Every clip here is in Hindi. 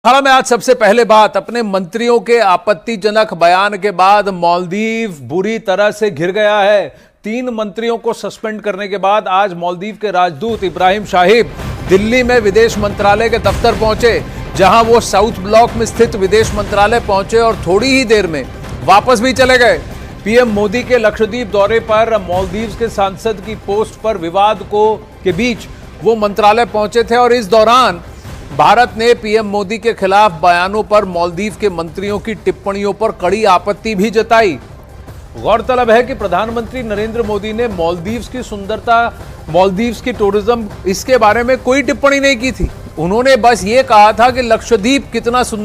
में आज सबसे पहले बात, अपने मंत्रियों के आपत्तिजनक बयान के बाद मालदीव बुरी तरह से घिर गया है। 3 मंत्रियों को सस्पेंड करने के बाद आज मालदीव के राजदूत इब्राहिम शाहिब दिल्ली में विदेश मंत्रालय के दफ्तर पहुंचे, जहां वो साउथ ब्लॉक में स्थित विदेश मंत्रालय पहुंचे और थोड़ी ही देर में वापस भी चले गए। पीएम मोदी के लक्षद्वीप दौरे पर मालदीव के सांसद की पोस्ट पर विवाद के बीच वो मंत्रालय पहुंचे थे और इस दौरान भारत ने पीएम मोदी के खिलाफ बयानों पर मालदीव के मंत्रियों की टिप्पणियों पर कड़ी आपत्ति भी जताई। गौरतलब है कि प्रधानमंत्री नरेंद्र मोदी ने मालदीव की सुंदरता, मालदीव की टूरिज्म, इसके बारे में कोई टिप्पणी नहीं की थी। उन्होंने बस ये कहा था कि लक्षद्वीप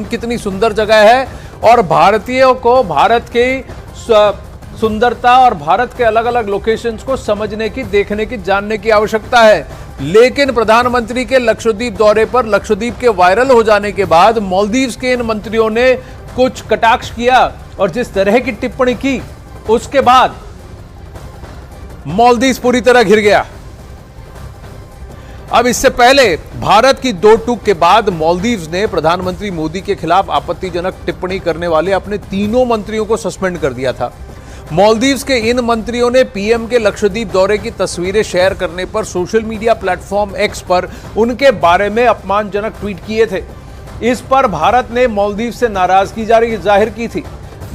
कितनी सुंदर जगह है और भारतीयों को भारत की सुंदरता और भारत के अलग अलग लोकेशंस को समझने की, देखने की, जानने की आवश्यकता है। लेकिन प्रधानमंत्री के लक्षद्वीप दौरे पर लक्षद्वीप के वायरल हो जाने के बाद मालदीव के इन मंत्रियों ने कुछ कटाक्ष किया और जिस तरह की टिप्पणी की, उसके बाद मालदीव पूरी तरह घिर गया। अब इससे पहले भारत की दो टूक के बाद मालदीव ने प्रधानमंत्री मोदी के खिलाफ आपत्तिजनक टिप्पणी करने वाले अपने 3 मंत्रियों को सस्पेंड कर दिया था। मालदीव के इन मंत्रियों ने पीएम के लक्षद्वीप दौरे की तस्वीरें शेयर करने पर सोशल मीडिया प्लेटफॉर्म एक्स पर उनके बारे में अपमानजनक ट्वीट किए थे। इस पर भारत ने मालदीव से नाराजगी जाहिर की थी।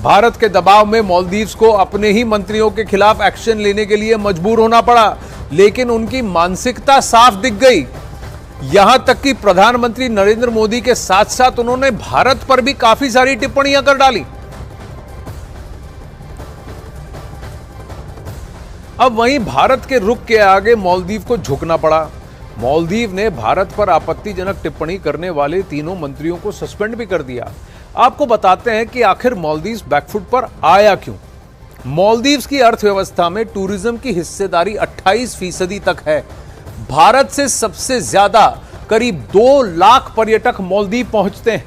भारत के दबाव में मालदीव को अपने ही मंत्रियों के खिलाफ एक्शन लेने के लिए मजबूर होना पड़ा, लेकिन उनकी मानसिकता साफ दिख गई। यहां तक कि प्रधानमंत्री नरेंद्र मोदी के साथ साथ उन्होंने भारत पर भी काफी सारी टिप्पणियां कर डाली। अब वहीं भारत के रुख के आगे मालदीव को झुकना पड़ा। मालदीव ने भारत पर आपत्तिजनक टिप्पणी करने वाले 3 मंत्रियों को सस्पेंड भी कर दिया। आपको बताते हैं कि आखिर मालदीव बैकफुट पर आया क्यों। मालदीव की अर्थव्यवस्था में टूरिज्म की हिस्सेदारी 28% तक है। भारत से सबसे ज्यादा करीब 2 लाख पर्यटक मालदीव पहुंचते हैं।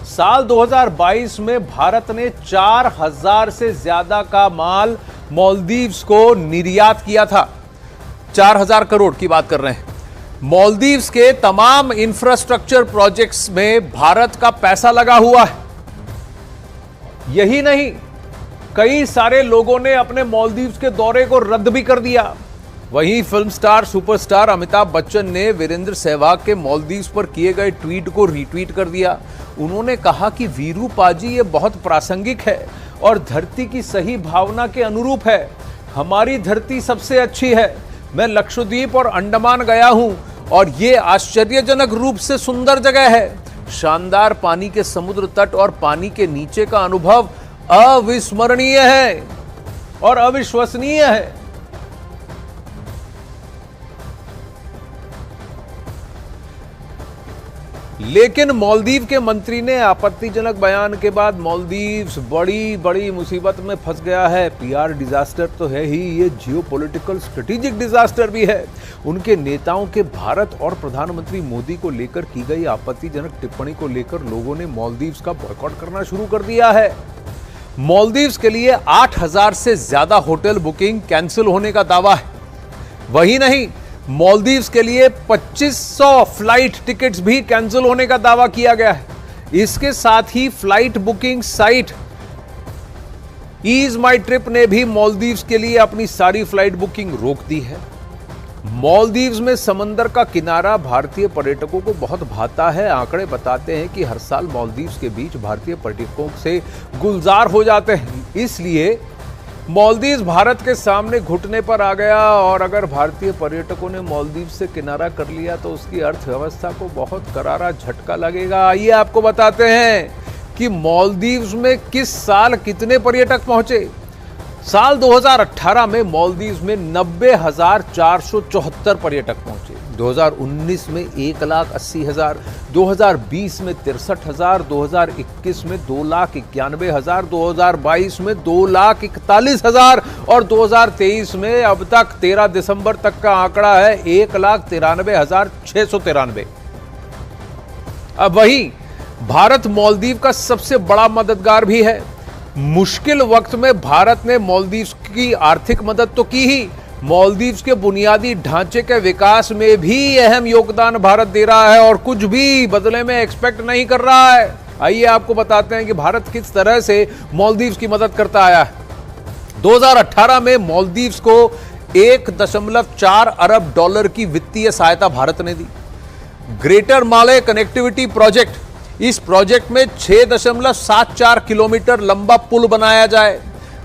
साल 2022 में भारत ने 4000 से ज्यादा का माल मालदीव को निर्यात किया था। 4000 करोड़ की बात कर रहे हैं। मालदीव के तमाम इंफ्रास्ट्रक्चर प्रोजेक्ट्स में भारत का पैसा लगा हुआ है। यही नहीं, कई सारे लोगों ने अपने मालदीव के दौरे को रद्द भी कर दिया। वहीं film star superstar Amitabh Bachchan ने वीरेंद्र सहवाग के मालदीव पर किए गए ट्वीट को रीट्वीट कर दिया। उन्होंने कहा कि वीरू पाजी, ये बहुत प्रासंगिक है और धरती की सही भावना के अनुरूप है। हमारी धरती सबसे अच्छी है। मैं लक्षद्वीप और अंडमान गया हूं और ये आश्चर्यजनक रूप से सुंदर जगह है। शानदार पानी के समुद्र तट और पानी के नीचे का अनुभव अविस्मरणीय है और अविश्वसनीय है। लेकिन मालदीव के मंत्री ने आपत्तिजनक बयान के बाद मालदीव बड़ी मुसीबत में फंस गया है। पीआर डिजास्टर तो है ही, ये जियोपॉलिटिकल स्ट्रेटेजिक डिजास्टर भी है। उनके नेताओं के भारत और प्रधानमंत्री मोदी को लेकर की गई आपत्तिजनक टिप्पणी को लेकर लोगों ने मालदीव का बॉयकॉट करना शुरू कर दिया है। मालदीव के लिए 8000 से ज्यादा होटल बुकिंग कैंसिल होने का दावा है। वही नहीं, मालदीव के लिए 2500 फ्लाइट टिकट्स भी कैंसिल होने का दावा किया गया है। इसके साथ ही फ्लाइट बुकिंग साइट ईज माई ट्रिप ने भी मालदीव के लिए अपनी सारी फ्लाइट बुकिंग रोक दी है। मालदीव में समंदर का किनारा भारतीय पर्यटकों को बहुत भाता है। आंकड़े बताते हैं कि हर साल मालदीव के बीच भारतीय पर्यटकों से गुलजार हो जाते हैं। इसलिए मालदीव भारत के सामने घुटने पर आ गया और अगर भारतीय पर्यटकों ने मालदीव से किनारा कर लिया तो उसकी अर्थव्यवस्था को बहुत करारा झटका लगेगा। आइए आपको बताते हैं कि मालदीव में किस साल कितने पर्यटक पहुंचे। साल 2018 में मालदीव में 90,474 पर्यटक पहुंचे। 2019 में 1,80,000, 2020 में 63,000, 2021 में 2,91,000, 2022 में 2,41,000 और 2023 में अब तक 13 दिसंबर तक का आंकड़ा है 1,93,693। अब वही भारत मालदीव का सबसे बड़ा मददगार भी है। मुश्किल वक्त में भारत ने मालदीव की आर्थिक मदद तो की ही, मालदीव्स के बुनियादी ढांचे के विकास में भी अहम योगदान भारत दे रहा है और कुछ भी बदले में एक्सपेक्ट नहीं कर रहा है। आइए आपको बताते हैं कि भारत किस तरह से मालदीव्स की मदद करता आया है। 2018 में मालदीव्स को 1.4 अरब डॉलर की वित्तीय सहायता भारत ने दी। ग्रेटर माले कनेक्टिविटी प्रोजेक्ट, इस प्रोजेक्ट में 6.74 किलोमीटर लंबा पुल बनाया जाए।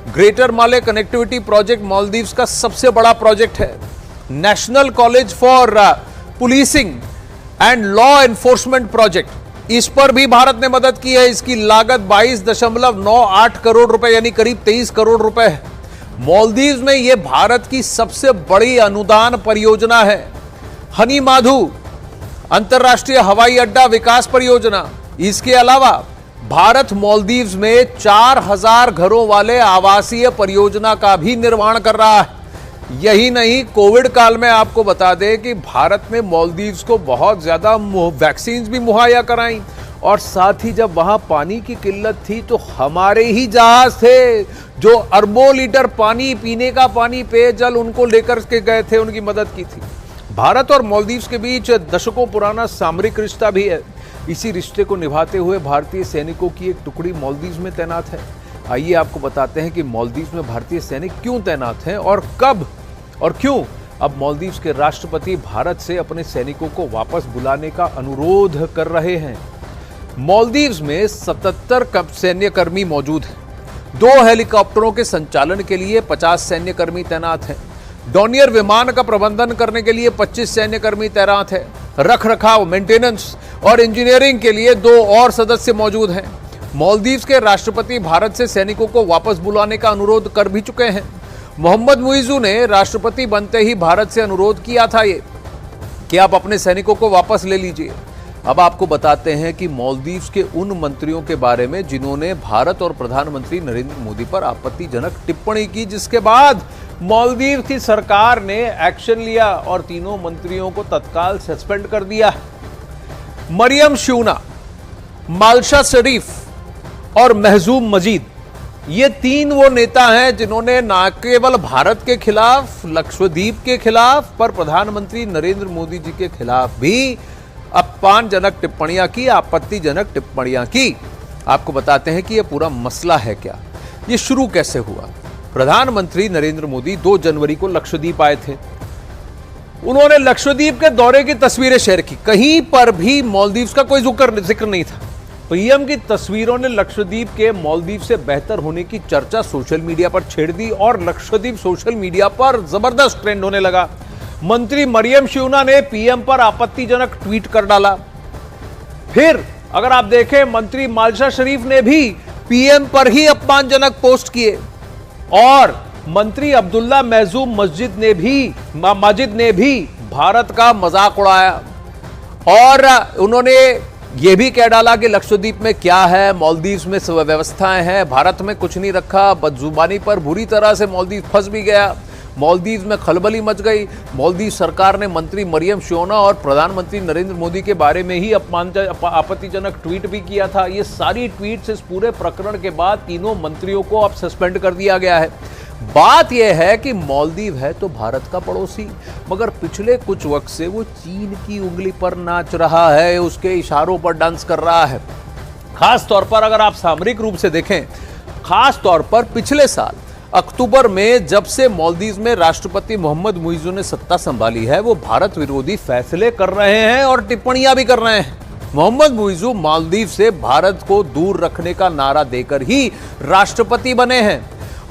ग्रेटर माले कनेक्टिविटी प्रोजेक्ट मालदीव्स का सबसे बड़ा प्रोजेक्ट है। National college for policing and law enforcement project, इस पर भी भारत ने मदद की है। इसकी लागत 22.98 करोड़ रुपए यानी करीब 23 करोड़ रुपए है। मालदीव्स में यह भारत की सबसे बड़ी अनुदान परियोजना है। हनी माधु अंतर्राष्ट्रीय हवाई अड्डा विकास परियोजना, इसके अलावा भारत मालदीव्स में 4000 घरों वाले आवासीय परियोजना का भी निर्माण कर रहा है। यही नहीं, कोविड काल में आपको बता दें कि भारत ने मालदीव्स को बहुत ज्यादा वैक्सीन भी मुहैया कराई और साथ ही जब वहां पानी की किल्लत थी तो हमारे ही जहाज थे जो अरबों लीटर पानी, पीने का पानी, पेयजल उनको लेकर के गए थे, उनकी मदद की थी। भारत और मालदीव्स के बीच दशकों पुराना सामरिक रिश्ता भी है। इसी रिश्ते को निभाते हुए भारतीय सैनिकों की एक टुकड़ी मालदीव्स में तैनात है। आइए आपको बताते हैं कि मालदीव्स में भारतीय सैनिक क्यों तैनात हैं और कब और क्यों अब मालदीव्स के राष्ट्रपति भारत से अपने सैनिकों को वापस बुलाने का अनुरोध कर रहे हैं। मालदीव्स में 77 सैन्यकर्मी मौजूद हैं। 2 हेलीकॉप्टरों के संचालन के लिए 50 सैन्यकर्मी तैनात हैं। डॉनियर विमान का प्रबंधन करने के लिए 25 सैन्यकर्मी तैनात हैं। रख रखाव, मेंटेनेंस और इंजीनियरिंग के लिए 2 और सदस्य मौजूद हैं। मालदीव्स के राष्ट्रपति भारत से सैनिकों को वापस बुलाने का अनुरोध कर भी चुके हैं। मोहम्मद मुइज़ू ने राष्ट्रपति बनते ही भारत से अनुरोध किया था ये कि आप अपने सैनिकों को वापस ले लीजिए। अब आपको बताते हैं कि मालदीव्स के उन मंत्रियों के बारे में जिन्होंने भारत और प्रधानमंत्री नरेंद्र मोदी पर आपत्तिजनक टिप्पणी की, जिसके बाद मालदीव की सरकार ने एक्शन लिया और तीनों मंत्रियों को तत्काल सस्पेंड कर दिया। मरियम शूना, मालशा शरीफ और महजूम मजीद, ये 3 वो नेता हैं जिन्होंने न केवल भारत के खिलाफ, लक्षद्वीप के खिलाफ, पर प्रधानमंत्री नरेंद्र मोदी जी के खिलाफ भी अपमानजनक टिप्पणियां की, आपत्तिजनक टिप्पणियां की। आपको बताते हैं कि यह पूरा मसला है क्या, ये शुरू कैसे हुआ। प्रधानमंत्री नरेंद्र मोदी 2 जनवरी को लक्षद्वीप आए थे। उन्होंने लक्षद्वीप के दौरे की तस्वीरें शेयर की। कहीं पर भी मालदीव्स का कोई जिक्र नहीं था। पीएम की तस्वीरों ने लक्षद्वीप के मालदीव से बेहतर होने की चर्चा सोशल मीडिया पर छेड़ दी और लक्षद्वीप सोशल मीडिया पर जबरदस्त ट्रेंड होने लगा। मंत्री मरियम शूना ने पीएम पर आपत्तिजनक ट्वीट कर डाला। फिर अगर आप देखें, मंत्री मालशा शरीफ ने भी पीएम पर ही अपमानजनक पोस्ट किए और मंत्री अब्दुल्ला महजूम माजिद ने भी भारत का मजाक उड़ाया और उन्होंने यह भी कह डाला कि लक्षद्वीप में क्या है, मालदीव्स में व्यवस्थाएं हैं, भारत में कुछ नहीं रखा। बदजुबानी पर बुरी तरह से मालदीव फंस भी गया। मालदीव में खलबली मच गई। मालदीव सरकार ने मंत्री मरियम शूना और प्रधानमंत्री नरेंद्र मोदी के बारे में ही आपत्तिजनक ट्वीट भी किया था। ये सारी ट्वीट्स इस पूरे प्रकरण के बाद तीनों मंत्रियों को अब सस्पेंड कर दिया गया है। बात यह है कि मालदीव है तो भारत का पड़ोसी, मगर पिछले कुछ वक्त से वो चीन की उंगली पर नाच रहा है, उसके इशारों पर डांस कर रहा है। खास तौर पर अगर आप सामरिक रूप से देखें, खास तौर पर पिछले साल अक्टूबर में जब से मालदीव में राष्ट्रपति मोहम्मद मुइज़ू ने सत्ता संभाली है, वो भारत विरोधी फैसले कर रहे हैं और टिप्पणियां भी कर रहे हैं। मोहम्मद मुइज़ू मालदीव से भारत को दूर रखने का नारा देकर ही राष्ट्रपति बने हैं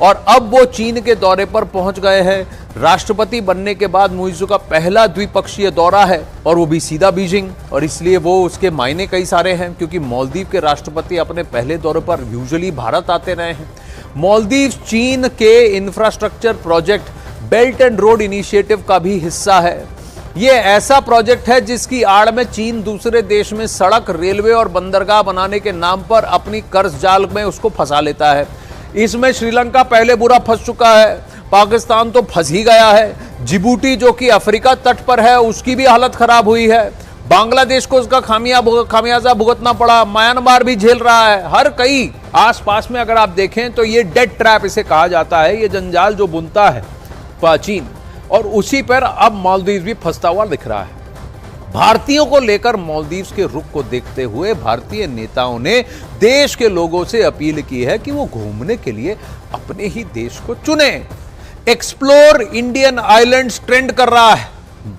और अब वो चीन के दौरे पर पहुंच गए हैं। राष्ट्रपति बनने के बाद मुइज़ू का पहला द्विपक्षीय दौरा है और वो भी सीधा बीजिंग, और इसलिए वो उसके मायने कई सारे हैं क्योंकि मालदीव के राष्ट्रपति अपने पहले दौरे पर यूजुअली भारत आते रहे हैं। मालदीव चीन के infrastructure project belt and road initiative का भी हिस्सा है। ये ऐसा प्रोजेक्ट है जिसकी आड़ में चीन दूसरे देश में सड़क, रेलवे और बंदरगाह बनाने के नाम पर अपनी कर्ज जाल में उसको फंसा लेता है। इसमें श्रीलंका पहले बुरा फंस चुका है, पाकिस्तान तो फंस ही गया है, जिबूटी जो कि अफ्रीका तट पर है उसकी भी हालत खराब हुई है, बांग्लादेश को उसका खामियाजा भुगतना पड़ा, म्यांमार भी झेल रहा है। हर कई आसपास में अगर आप देखें तो ये डेड ट्रैप इसे कहा जाता है, ये जंजाल जो बुनता है चीन, और उसी पर अब मालदीव भी फंसता हुआ दिख रहा है। भारतीयों को लेकर मालदीव के रुख को देखते हुए भारतीय नेताओं ने देश के लोगों से अपील की है कि वो घूमने के लिए अपने ही देश को चुने। एक्सप्लोर इंडियन आइलैंड्स ट्रेंड कर रहा है।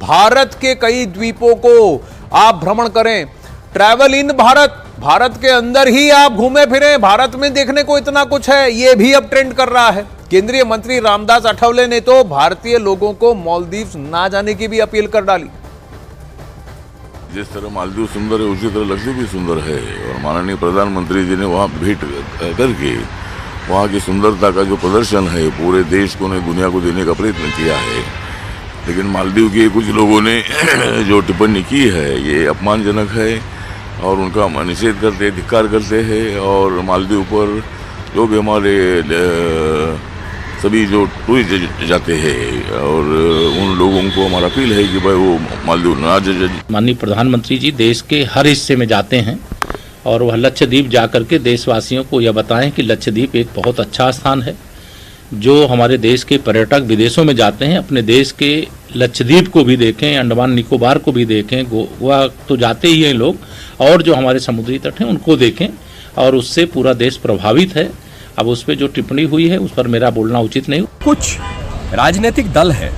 भारत के कई द्वीपों को आप भ्रमण करें। ट्रैवल इन भारत, भारत के अंदर ही आप घूमे फिरें। भारत में देखने को इतना कुछ है, यह भी अब ट्रेंड कर रहा है। केंद्रीय मंत्री रामदास अठावले ने तो भारतीय लोगों को मालदीव ना जाने की भी अपील कर डाली। जिस तरह मालदीव सुंदर है उसी तरह लक्षद्वीप भी सुंदर है और माननीय प्रधानमंत्री जी ने वहाँ भेंट करके वहाँ की सुंदरता का जो प्रदर्शन है पूरे देश को दुनिया को देने का प्रयत्न किया है। लेकिन मालदीव के कुछ लोगों ने जो टिप्पणी की है ये अपमानजनक है और उनका निषेध करते, धिक्कार करते हैं। और मालदीव पर जो भी हमारे सभी जो टूरिस्ट जाते हैं और उन लोगों को हमारा अपील है कि भाई वो मालदीव ना जाए। माननीय प्रधानमंत्री जी देश के हर हिस्से में जाते हैं और वह लक्षद्वीप जाकर के देशवासियों को यह बताएं कि लक्षद्वीप एक बहुत अच्छा स्थान है। जो हमारे देश के पर्यटक विदेशों में जाते हैं अपने देश के लक्षद्वीप को भी देखें, अंडमान निकोबार को भी देखें, गोवा तो जाते ही हैं लोग, और जो हमारे समुद्री तट हैं उनको देखें और उससे पूरा देश प्रभावित है। अब उस पर जो टिप्पणी हुई है उस पर मेरा बोलना उचित नहीं। कुछ राजनीतिक दल है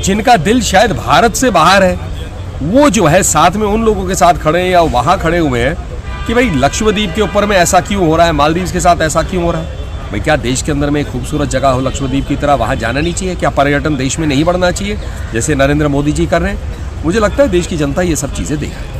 जिनका दिल शायद भारत से बाहर है, वो जो है साथ में उन लोगों के साथ खड़े हैं या वहां खड़े हुए हैं कि भाई लक्षद्वीप के ऊपर में ऐसा क्यों हो रहा है, मालदीव के साथ ऐसा क्यों हो रहा है। भाई क्या देश के अंदर में एक खूबसूरत जगह हो लक्षद्वीप की तरह, वहां जाना नहीं चाहिए? क्या पर्यटन देश में नहीं बढ़ना चाहिए जैसे नरेंद्र मोदी जी कर रहे हैं? मुझे लगता है देश की जनता ये सब चीजें देख रही है।